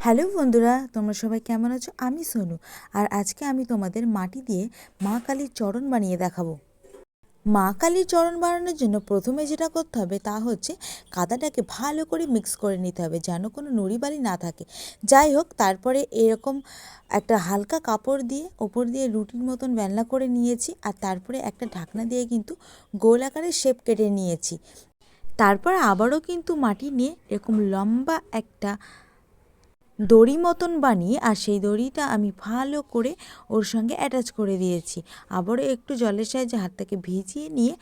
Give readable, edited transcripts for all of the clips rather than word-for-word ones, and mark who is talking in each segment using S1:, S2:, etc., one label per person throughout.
S1: Hello বন্ধুরা, তোমরা সবাই কেমন আছো? আমি সোনু। আর আজকে আমি তোমাদের মাটি দিয়ে মা কালীর চরণ বানিয়ে দেখাবো। মা কালীর চরণ বানানোর জন্য প্রথমে যেটা করতে হবে তা হচ্ছে কাদাটাকে ভালো করে মিক্স করে নিতে হবে, যেন কোনো নুড়ি বালি না থাকে। যাই হোক, তারপরে এরকম একটা হালকা কাপড় দিয়ে ওপর দিয়ে রুটির মতন বেলনা করে নিয়েছি, আর তারপরে একটা ঢাকনা দিয়ে কিন্তু গোল আকারে শেপ কেটে নিয়েছি। তারপর আবারও কিন্তু মাটি নিয়ে এরকম লম্বা একটা দড়ি মতন বানিয়ে, আর সেই দড়িটা আমি ভালো করে ওর সঙ্গে অ্যাটাচ করে দিয়েছি। আবারও একটু জলের সাহায্যে হাতটাকে ভিজিয়ে নিয়ে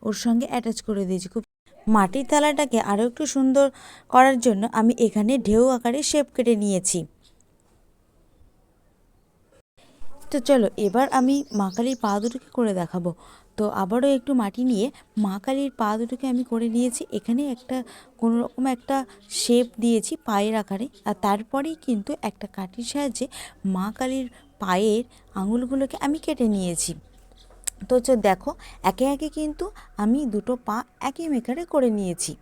S1: ওর সঙ্গে অ্যাটাচ করে দিয়েছি। খুব মাটির থালাটাকে আরও একটু সুন্দর করার জন্য আমি এখানে ঢেউ আকারে শেপ কেটে নিয়েছি। তো চলো এবার আমি মা কালীর পা দুটোকে করে দেখাবো। তো আবারও একটু মাটি নিয়ে মা কালীর পা দুটোকে আমি করে নিয়েছি। এখানে একটা কোনো রকম একটা শেপ দিয়েছি পায়ের আকারে, আর তারপরেই কিন্তু একটা কাঠির সাহায্যে মা কালীর পায়ের আঙুলগুলোকে আমি কেটে নিয়েছি। তো দেখো, একে একে কিন্তু আমি দুটো পা একই মেকারে করে নিয়েছি।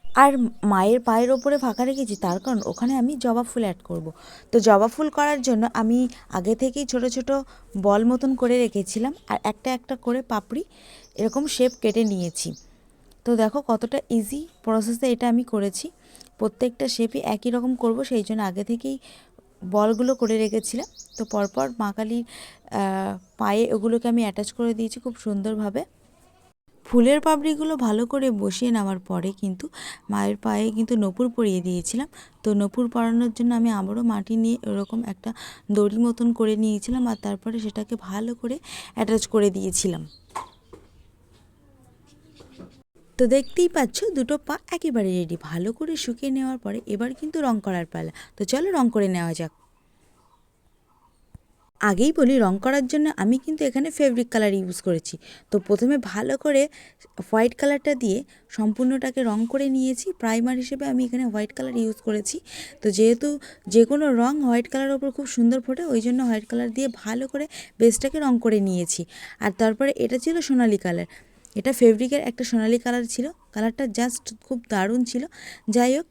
S1: আর মায়ের পায়ের ওপরে ফাঁকা রেখেছি, তার কারণ ওখানে আমি জবা ফুল অ্যাড করব। তো জবা ফুল করার জন্য আমি আগে থেকেই ছোট ছোট বল মতন করে রেখেছিলাম, আর একটা একটা করে পাপড়ি এরকম শেপ কেটে নিয়েছি। তো দেখো কতটা ইজি প্রসেসে এটা আমি করেছি। প্রত্যেকটা শেপই একই রকম করব, সেই জন্য আগে থেকেই বলগুলো করে রেখেছিলাম। তো পরপর মা কালীর পায়ে ওগুলোকে আমি অ্যাটাচ করে দিয়েছি খুব সুন্দরভাবে। ফুলের পাপড়িগুলো ভালো করে বসিয়ে নেওয়ার পরে কিন্তু মায়ের পায়ে কিন্তু নূপুর পরিয়ে দিয়েছিলাম। তো নূপুর পরানোর জন্য আমি আবারও মাটি নিয়ে এরকম একটা দড়ি মতন করে নিয়েছিলাম, আর তারপরে সেটাকে ভালো করে অ্যাটাচ করে দিয়েছিলাম। তো দেখতেই পাচ্ছ দুটো পা একেবারে রেডি। ভালো করে শুকিয়ে নেওয়ার পরে এবার কিন্তু রং করার পালা। তো চলো রং করে নেওয়া যাক। আগেই বলি, রং করার জন্য আমি কিন্তু এখানে ফেব্রিক কালার ইউজ করেছি। তো প্রথমে ভালো করে হোয়াইট কালারটা দিয়ে সম্পূর্ণটাকে রং করে নিয়েছি। প্রাইমার হিসেবে আমি এখানে হোয়াইট কালার ইউজ করেছি। তো যেহেতু যে কোনো রং হোয়াইট কালারের ওপর খুব সুন্দর ফোটে, ওই জন্য হোয়াইট কালার দিয়ে ভালো করে বেসটাকে রং করে নিয়েছি। আর তারপরে এটা ছিল সোনালি কালার। এটা ফেব্রিকের একটা সোনালি কালার ছিল, কালারটা জাস্ট খুব দারুণ ছিল। যাই হোক,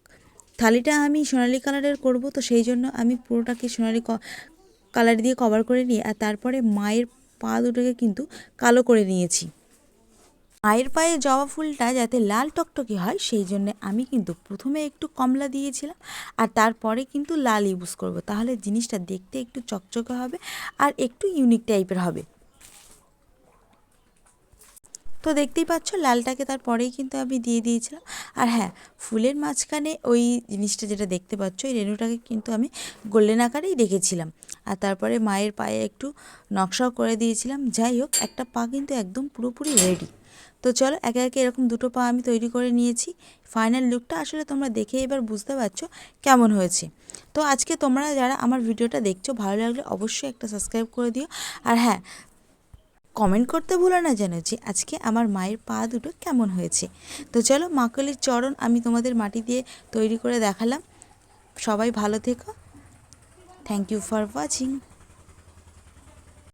S1: থালিটা আমি সোনালি কালারের করব, তো সেই জন্য আমি পুরোটাকে সোনালি কালার দিয়ে কভার করে নিয়ে আর তারপরে মায়ের পা দুটোকে কিন্তু কালো করে নিয়েছি। মায়ের পায়ে জবা ফুলটা যাতে লাল টকটকে হয় সেই জন্য আমি কিন্তু প্রথমে একটু কমলা দিয়েছিলাম, আর তারপরে কিন্তু লাল ইউজ করব, তাহলে জিনিসটা দেখতে একটু চকচকে হবে আর একটু ইউনিক টাইপের হবে। তো দেখতেই পাচ্ছ লালটাকে তারপরেই কিন্তু আমি দিয়ে দিয়েছিলাম। আর হ্যাঁ, ফুলের মাঝখানে ওই জিনিসটা যেটা দেখতে পাচ্ছ, এই রেণুটাকে কিন্তু আমি গোল্ডেন আকারেই রেখেছিলাম, আর তারপরে মায়ের পায়ে একটু নকশাও করে দিয়েছিলাম। যাই হোক, একটা পা কিন্তু একদম পুরোপুরি রেডি। তো চলো একে একে এরকম দুটো পা আমি তৈরি করে নিয়েছি। ফাইনাল লুকটা আসলে তোমরা দেখে এবার বুঝতে পারছো কেমন হয়েছে। তো আজকে তোমরা যারা আমার ভিডিওটা দেখছো, ভালো লাগলে অবশ্যই একটা সাবস্ক্রাইব করে দিও। আর হ্যাঁ, কমেন্ট করতে ভুলো না যেন যে আজকে আমার মায়ের পা দুটো কেমন হয়েছে। তো চলো, মা কালীর চরণ আমি তোমাদের মাটি দিয়ে তৈরি করে দেখালাম। সবাই ভালো থেকো। Thank you for watching.